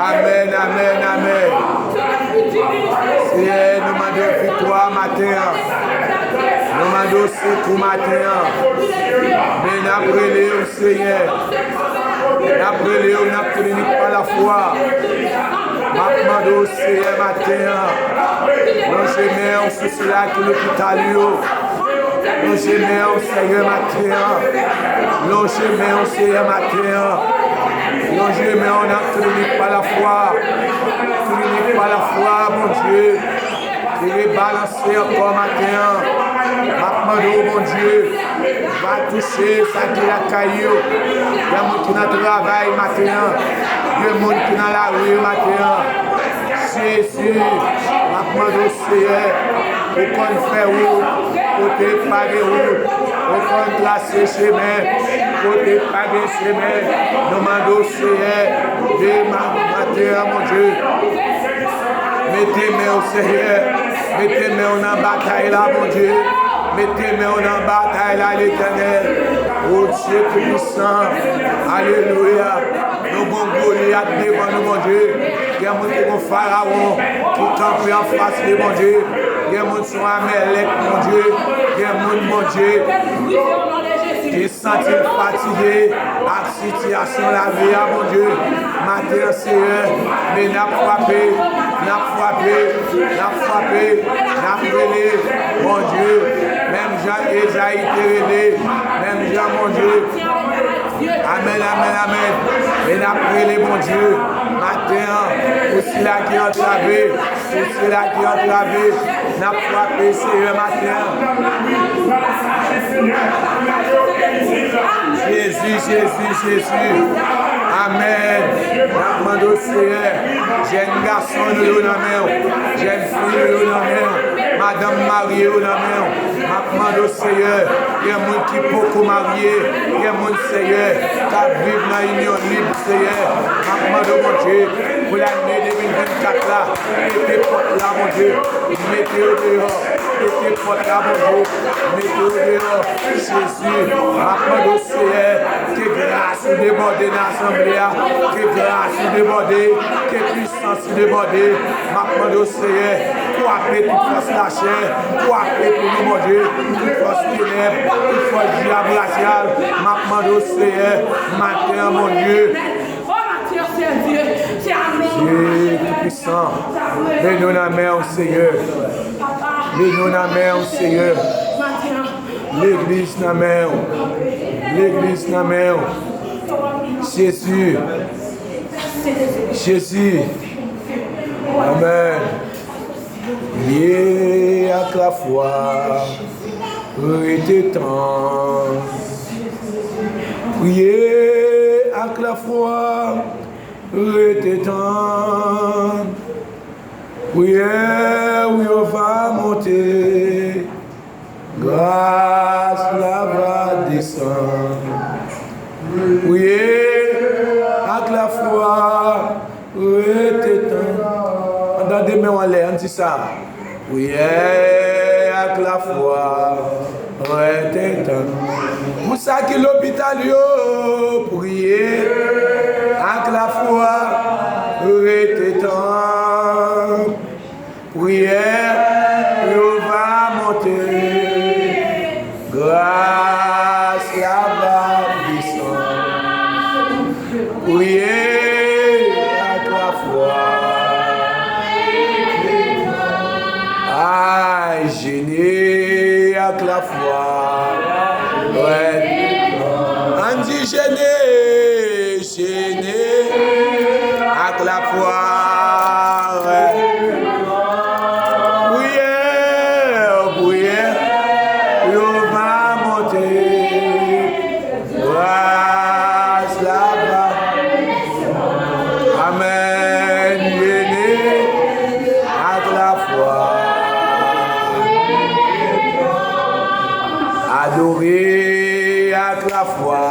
Amen, amen, amen. Seigneur, nous demandons victoire matin. Nous demandons secours matin. Mais nous appelons au Seigneur. Nous appelons, nous appelons par la foi. Nous demandons au Seigneur matin. Nous gemons sur cela qui nous quitte à l'eau. Nous gemons au Seigneur matin. Nous gemons au Seigneur matin. Nous gemons, on a tenu par la foi. Tenu par la foi, mon Dieu. Qui est balancé encore matin. Maintenant, mon Dieu, va toucher ça qui est la caillou. Il y a des gens qui ont travail matin. Il y a des gens qui sont dans la rue matin. Jésus, maintenant, Seigneur, pour qu'on fait route, pour te parer route, pour qu'on place chemin, pour te parer chemin. Nous demandons, Seigneur, de matin, mon Dieu. Mettez-moi au Seigneur, mettez-moi en bataille là, mon Dieu. Mettez-moi en bataille là, l'Éternel. Oh Dieu puissant, alléluia. Nous avons Goliath devant nous, mon Dieu. Il y a des gens qui ont Pharaon, qui campent en face de mon Dieu. Il y a des gens qui sont Amélec, mon Dieu. Il y a des gens, mon Dieu, qui sont fatigués à la situation de la vie, mon Dieu. Matin, Seigneur, mais n'a frappé, mon Dieu. Même Jean Esaïe était même Jean, mon Dieu. Amen, amen, amen. Mais n'a prié, mon Dieu. Matin, pour ceux-là qui ont entravé, n'a frappé, Seigneur, matin. Jésus. Amen. Demande au Seigneur. Jeune garçon de l'honneur. Jeune fille de l'honneur. Madame mariée de l'honneur. Demande au Seigneur. Il y a des gens qui sont beaucoup mariés. Il y a des gens, Seigneur, qui vivent dans l'union libre, Seigneur. Demande au mon Dieu. Pour l'année 2024 là. Mettez porte là, mon Dieu. Mettez au dehors. Mettez porte là, mon Dieu. Mettez au dehors. Jésus. Demande au Seigneur. Que grâce déborde dans l'assemblée. Que grâce déborde. Que puissance déborde. Demande au Seigneur. Pour appeler toute force la chair. Pour appeler pour nous, mon Dieu. Toute force ténèbres. Toute force diable raciale. Demande au Seigneur. Matin, mon Dieu. Dieu tout-puissant, mets-nous la main au Seigneur. Mets-nous la main au Seigneur. L'église la main. L'église la main. Jésus. Amen. Priez avec la foi. Restez temps. Priez avec la foi. Restez temps. Prière, oui, on va monter. Grâce, la va descendre. Priez avec la foi. Restez temps. On donne des mains en l'air, on dit ça. Priez avec la foi. Restez temps. Pour ça que l'hôpital, priez avec la foi. Restez temps. Prière, on va monter. Grâce, la va descendre. Priez avec la foi. Aïe, gêné avec la foi. On dit gêné avec la foi. Adorer avec la foi.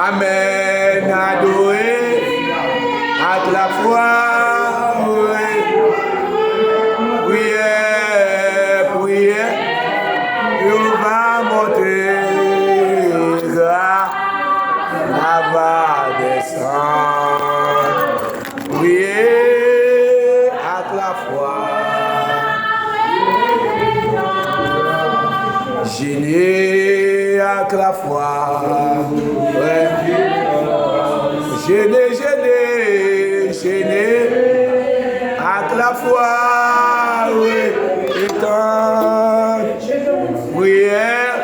Amen. Adorer. va descendre. Priez avec la foi. Gênez avec la foi. Ouais. Gênez avec la foi. Oui. Étant prière,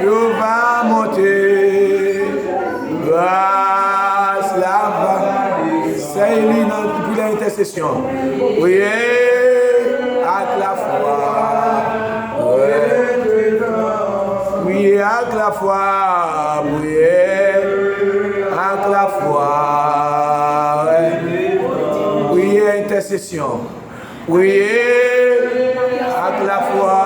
il va monter. Grâce la va. C'est pour l'intercession. Priez avec la foi. Priez avec la foi, priez avec la foi, priez intercession, priez avec la foi,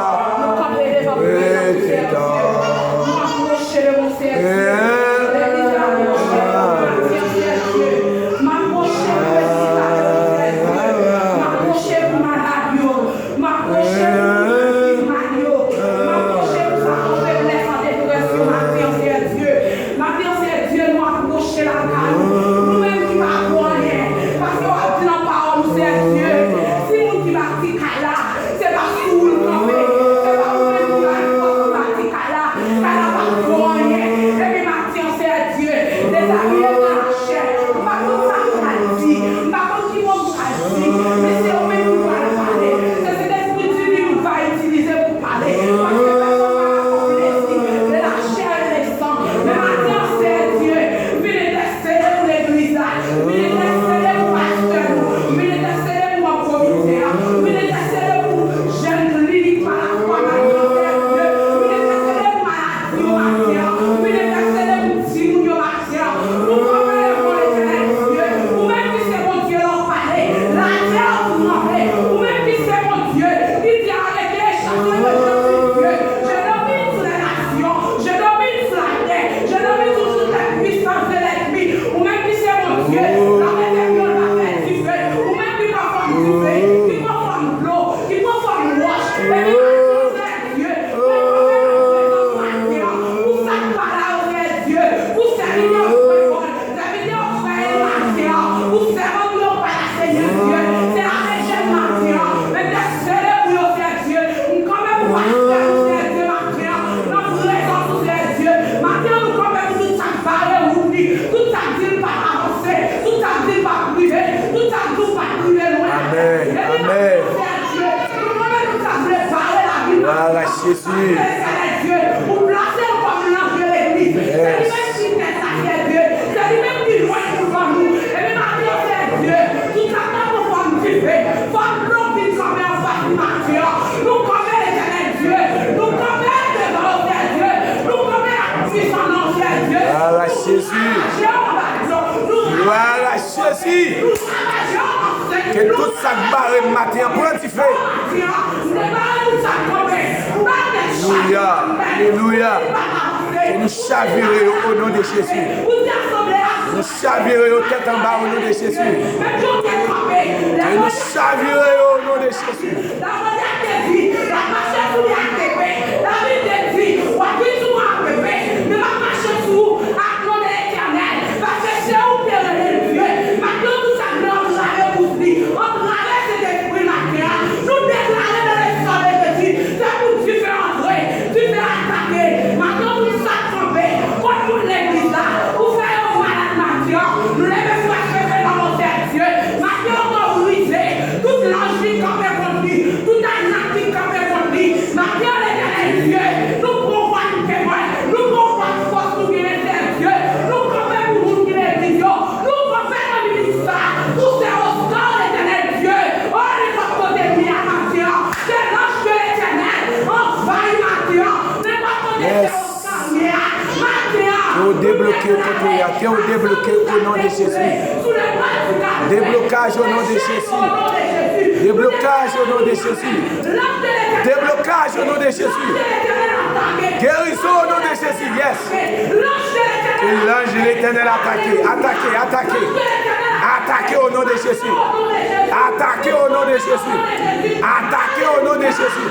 Jésus. Vous placez comme l'ange de l'église. C'est lui-même qui fait ça, c'est Dieu. C'est lui-même qui loin devant nous. Et même maintenant, c'est Dieu. Tout ça, nous sommes vivre. Comme l'homme qui sommes en face du martyr. Nous connaissons l'éternel Dieu. Nous connaissons le nom de Dieu. Nous connaissons la puissance de Dieu. Gloire à Jésus. Gloire à Jésus. Que tout ça barre matin pour un petit feu. Alléluia, alléluia. Que nous chavirons au nom de Jésus. Nous chavirons au tête en bas au nom de Jésus. Que nous chavirons au nom de Jésus. Débloqué au nom de Jésus. Déblocage au nom de Jésus. Déblocage au nom de Jésus. Déblocage au nom de Jésus. Guérison au nom de Jésus. Yes. Que l'ange de l'Éternel attaqué au nom de Jésus. Attaqué au nom de Jésus. Attaqué au nom de Jésus.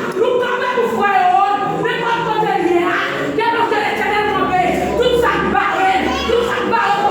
Tout ça barre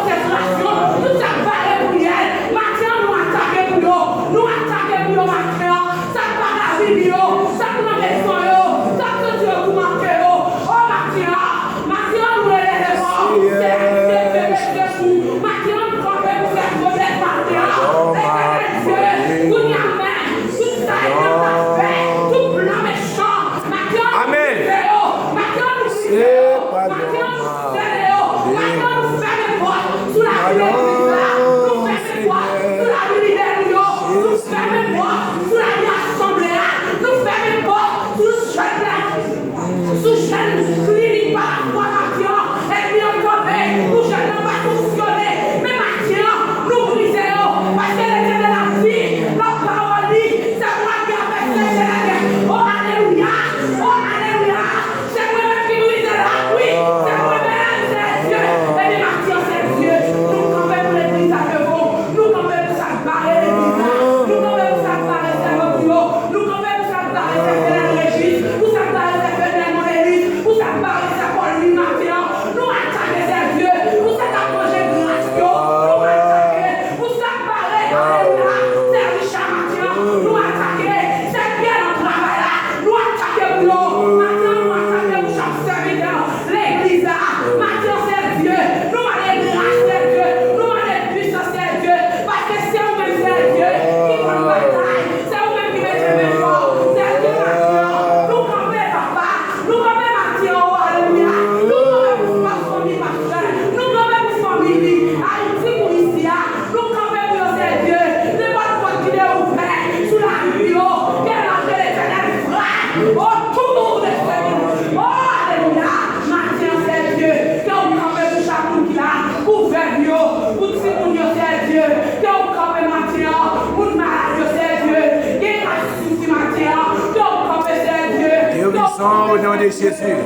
nom de Jésus.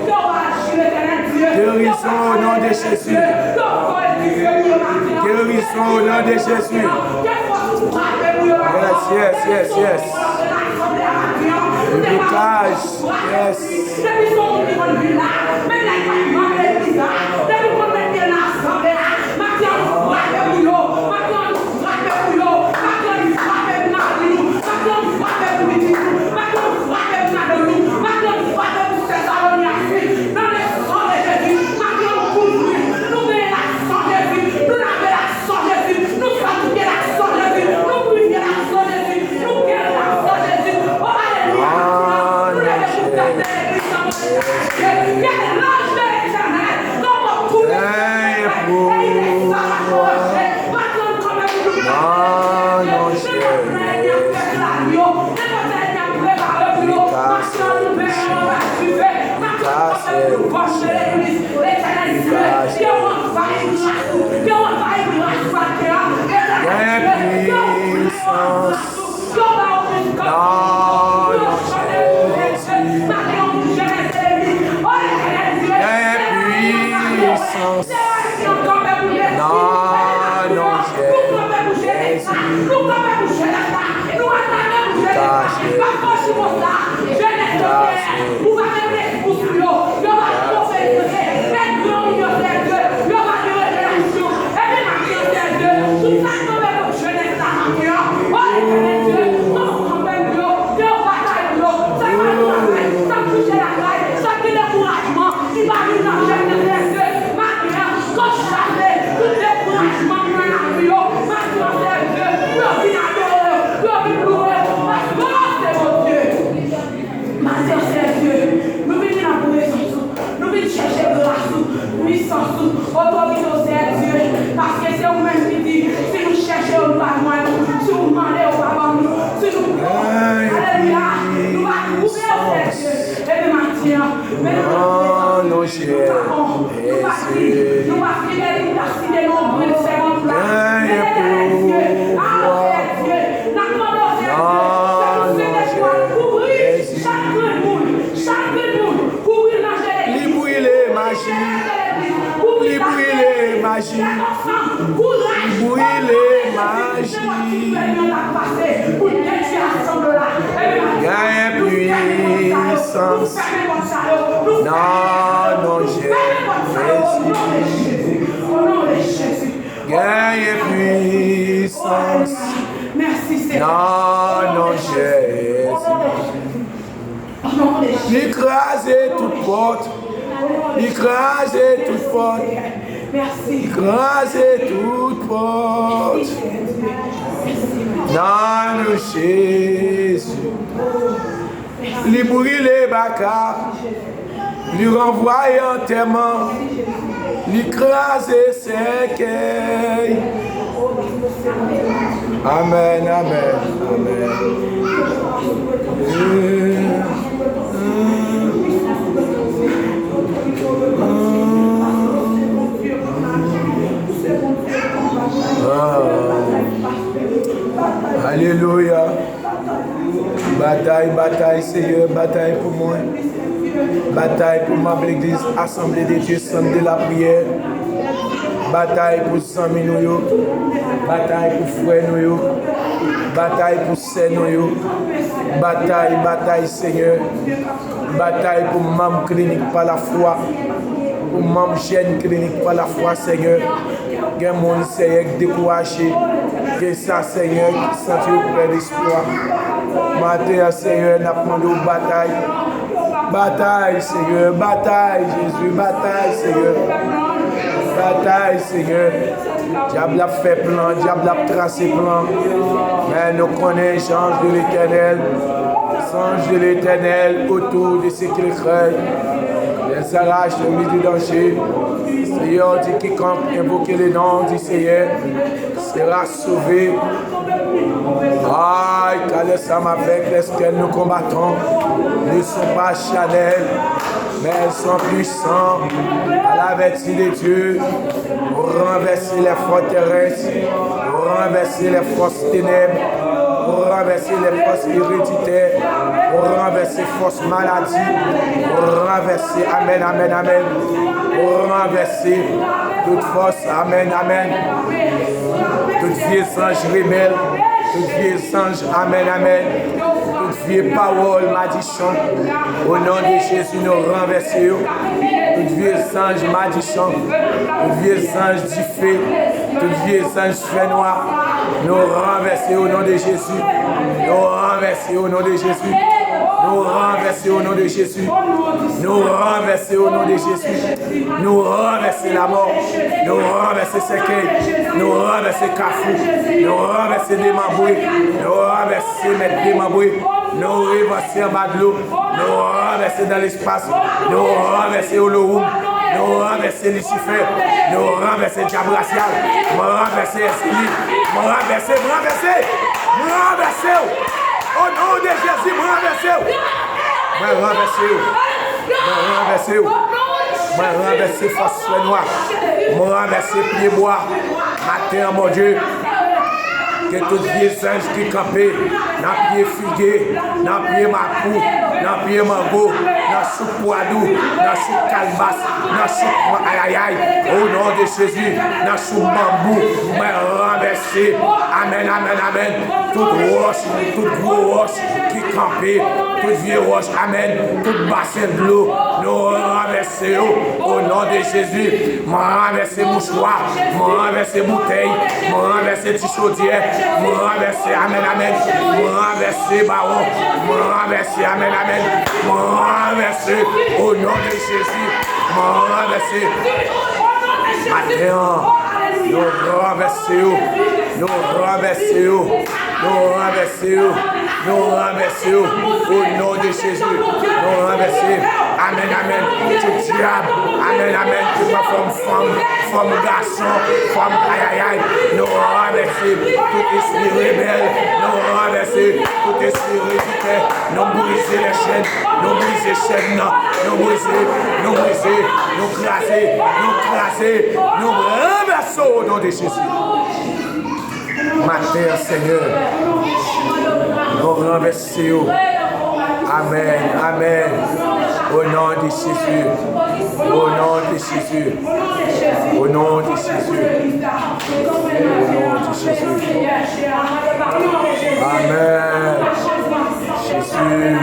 Guérison au nom de Jésus. Guérison au nom de Jésus. Yes. Le blocage. Yes. Écraser toute porte. Écraser toute porte. Écraser toute porte. Dans le Jésus. Lui brûler les bacards. Lui renvoyer en témoin. Lui écraser ses quais. Amen, amen, amen. Alléluia. Bataille, Seigneur, bataille pour moi. Bataille pour ma l'église, assemblée de Dieu, centre de la prière. Bataille pour Sami nous. Bataille pour frère nous. Bataille pour sœur nous. Bataille, Seigneur. Bataille pour membre clinique par la foi. Pour membre jeune clinique par la foi, Seigneur. Il y a un monde, Seigneur, découragé. Que ça, Seigneur, qui sentit auprès d'espoir. Matin, Seigneur, n'a pas de bataille. Bataille, Seigneur, bataille, Jésus, bataille, Seigneur. Bataille, Seigneur. Diable a fait plan, diable a tracé plan. Mais nous connaissons l'ange de l'Éternel. Ange de l'Éternel autour de ceux qui le craignent. Les arrache au milieu du danger. Seigneur dit quiconque invoque le nom du Seigneur sera sauvé. Aïe, car les sommes avec lesquels nous combattons ne sont pas charnels, mais elles sont puissants à la vertu de Dieu pour renverser les forteresses, pour renverser les forces ténèbres, pour renverser les forces héréditaires, renverser force maladie, renverser, amen, amen, amen, renverser toute force, amen, amen, toute vieille ange rebelle, toute vieille ange, amen, amen, toute vieille parole, malédiction, au nom de Jésus, nous renversons, toute vieille ange, malédiction, toute vieille ange du feu, toute vieille ange fait noir, nous renversons au nom de Jésus, nous renversons au nom de Jésus. Nous renverser au nom de Jésus. Nous renverser au nom de Jésus. Nous renverser la mort. Nous renverser cercueil. Nous renverser cafou. Nous renverser des mambouilles. Nous renverser mettre des mambouilles. Nous renverser en bas de l'eau. Nous renverser dans l'espace. Nous renverser au loup. Nous renverser Lucifer. Nous renverser diable racial. Nous renverser esprit. Nous renverser, renverser. Renverser. Au nom de Jésus, moi renversez. Moi renversez. Moi renversez force noire. Moi renversez pied bois. Matin, mon Dieu. Que tous les anges qui campaient, dans pied figué, dans pied macou, dans pied mango, dans soupe poidou, dans soupe calebasse, dans soupe aïe aïe aïe, au nom de Jésus, dans soupe bambou, moi renverser, amen, amen, amen, toute roche, toute gros roche qui campait, toute vieille roche, amen, toute bassin de l'eau, nous renverser au nom de Jésus, moi renverser mouchoir, moi renverser bouteille, moi renverser petit chaudière, moi renverser, amen, amen, moi renverser baron, moi renverser, amen, amen, moi renverser au nom de Jésus, moi renverser. Maintenant, nous renversons, nous renversons, nous renversons, nous renversons au nom de Jésus, nous renversons, amen, amen, tout diable, amen, amen, tout femme, garçon, femme, aïe, aïe, aïe, nous renversons tout esprit rebelle, nous renversons tout esprit ridicule, nous briser les chaînes, nous briser les chaînes, nous briser, nous craser, nous renversons au nom de Jésus. Matin, Seigneur, nous renversons. Amen, amen. Au nom de Jésus. Au nom de Jésus. Au nom de Jésus. Au nom de Jésus. Amen. Jésus.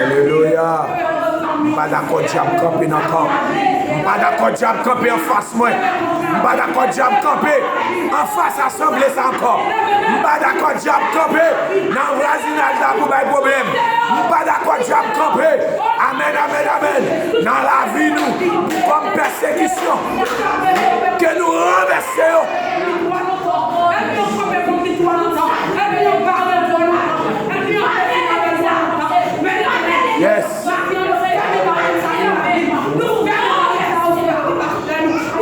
Alléluia. Pas d'accord, diable camper dans le camp. Pas d'accord, diable camper en face moi. Pas d'accord, diable camper en face assemblée ça encore. Pas d'accord, diable camper dans